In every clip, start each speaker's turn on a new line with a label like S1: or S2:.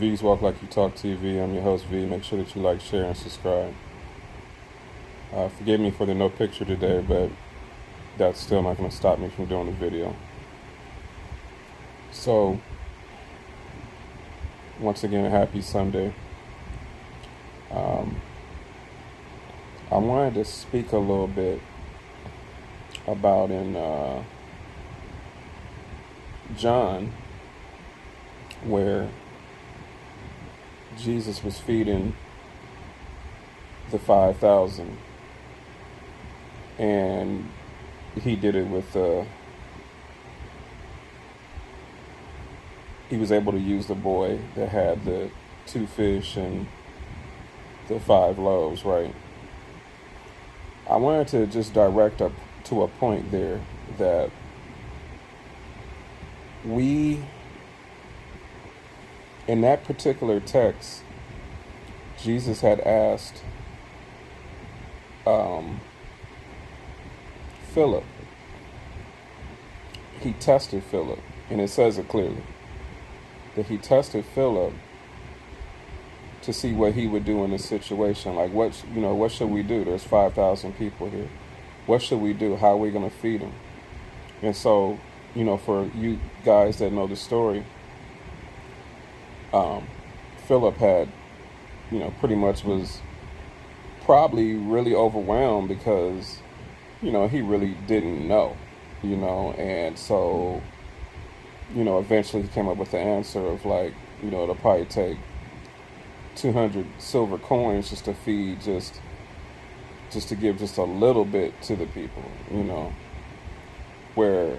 S1: V's Walk Like You Talk TV. I'm your host V. Make sure that you like, share, and subscribe. Forgive me for the no picture today, but that's still not going to stop me from doing the video. So, once again, happy Sunday. I wanted to speak a little bit about in John, where Jesus was feeding the 5,000, and he did it with he was able to use the boy that had the 2 fish and the 5 loaves, right? I wanted to just direct up to a point there that we, in that particular text, Jesus had asked Philip. He tested Philip, and it says it clearly that he tested Philip to see what he would do in this situation. Like, what should we do? There's 5,000 people here. What should we do? How are we going to feed them? And so, for you guys that know the story, Philip had, pretty much was probably really overwhelmed because, he really didn't know, and so, eventually he came up with the answer of like, it'll probably take 200 silver coins just to feed, just to give just a little bit to the people, where,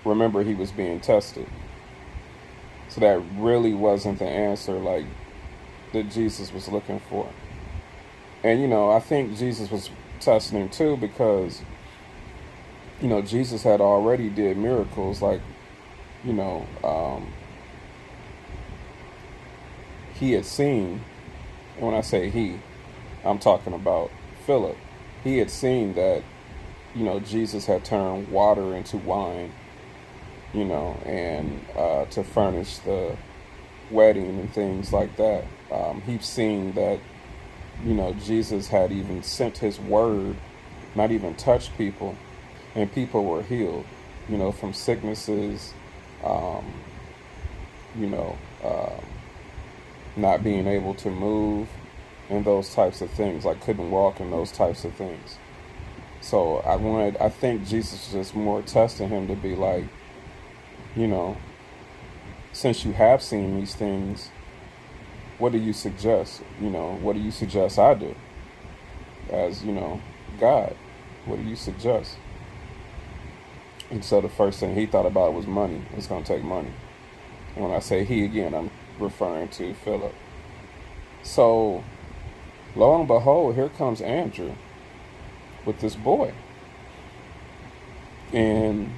S1: remember, he was being tested. So that really wasn't the answer like that Jesus was looking for. And, I think Jesus was testing him too because, Jesus had already did miracles like, he had seen, and when I say he, I'm talking about Philip. He had seen that, Jesus had turned water into wine, and to furnish the wedding and things like that. He'd seen that, Jesus had even sent his word, not even touched people, and people were healed, from sicknesses, not being able to move, and those types of things, like couldn't walk and those types of things. So I think Jesus was just more testing him to be like, since you have seen these things, what do you suggest? What do you suggest I do? As, God, what do you suggest? And so the first thing he thought about was money. It's going to take money. And when I say he again, I'm referring to Philip. So, lo and behold, here comes Andrew with this boy. And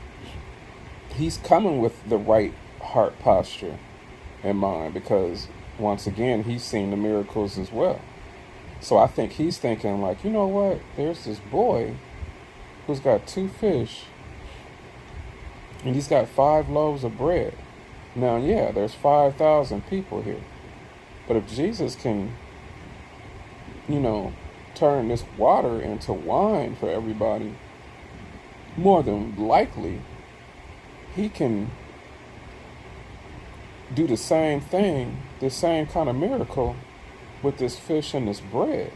S1: he's coming with the right heart posture in mind because, once again, he's seen the miracles as well. So I think he's thinking like, you know what? There's this boy who's got 2 fish and he's got 5 loaves of bread. Now, yeah, there's 5,000 people here. But if Jesus can, turn this water into wine for everybody, more than likely, he can do the same thing, the same kind of miracle with this fish and this bread.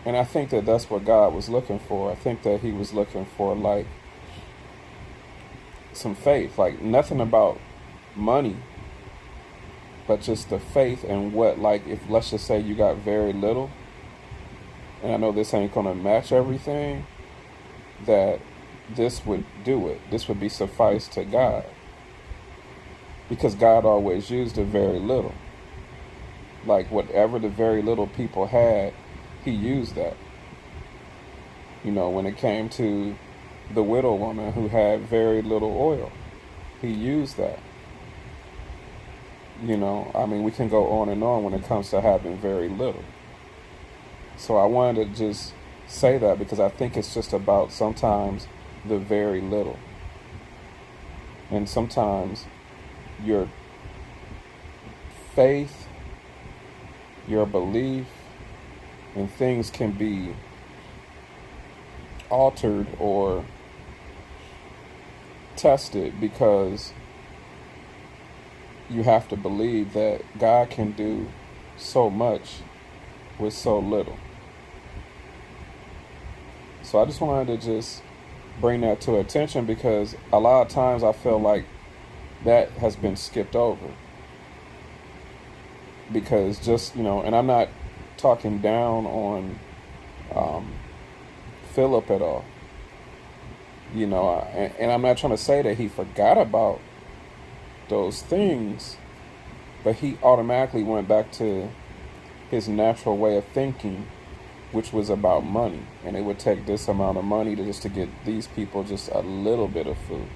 S1: And I think that that's what God was looking for. I think that he was looking for like some faith, like nothing about money, but just the faith and what, like, if let's just say you got very little, and I know this ain't gonna match everything, that this would do it. This would be suffice to God. Because God always used the very little. Like whatever the very little people had, he used that. When it came to the widow woman who had very little oil, he used that. We can go on and on when it comes to having very little. So I wanted to just say that because I think it's just about sometimes the very little. And sometimes your faith, your belief, and things can be altered or tested because you have to believe that God can do so much with so little. So I just wanted to just bring that to attention because a lot of times I feel like that has been skipped over. Because just, and I'm not talking down on um, Philip at all. And I'm not trying to say that he forgot about those things, but he automatically went back to his natural way of thinking, which was about money. And it would take this amount of money to get these people just a little bit of food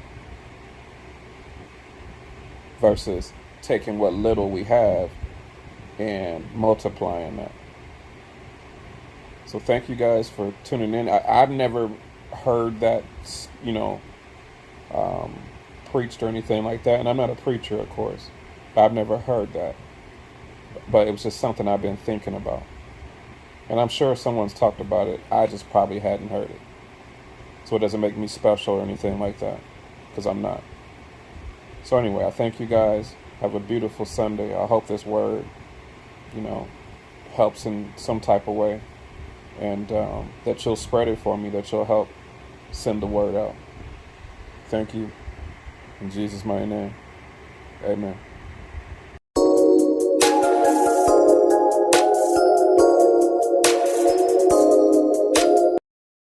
S1: versus taking what little we have and multiplying that. So thank you guys for tuning in. I've never heard that, you know, um, preached or anything like that. And I'm not a preacher, of course. I've never heard that. But it was just something I've been thinking about. And I'm sure someone's talked about it. I just probably hadn't heard it. So it doesn't make me special or anything like that. Because I'm not. So anyway, I thank you guys. Have a beautiful Sunday. I hope this word, helps in some type of way. And that you'll spread it for me. That you'll help send the word out. Thank you. In Jesus' mighty name. Amen.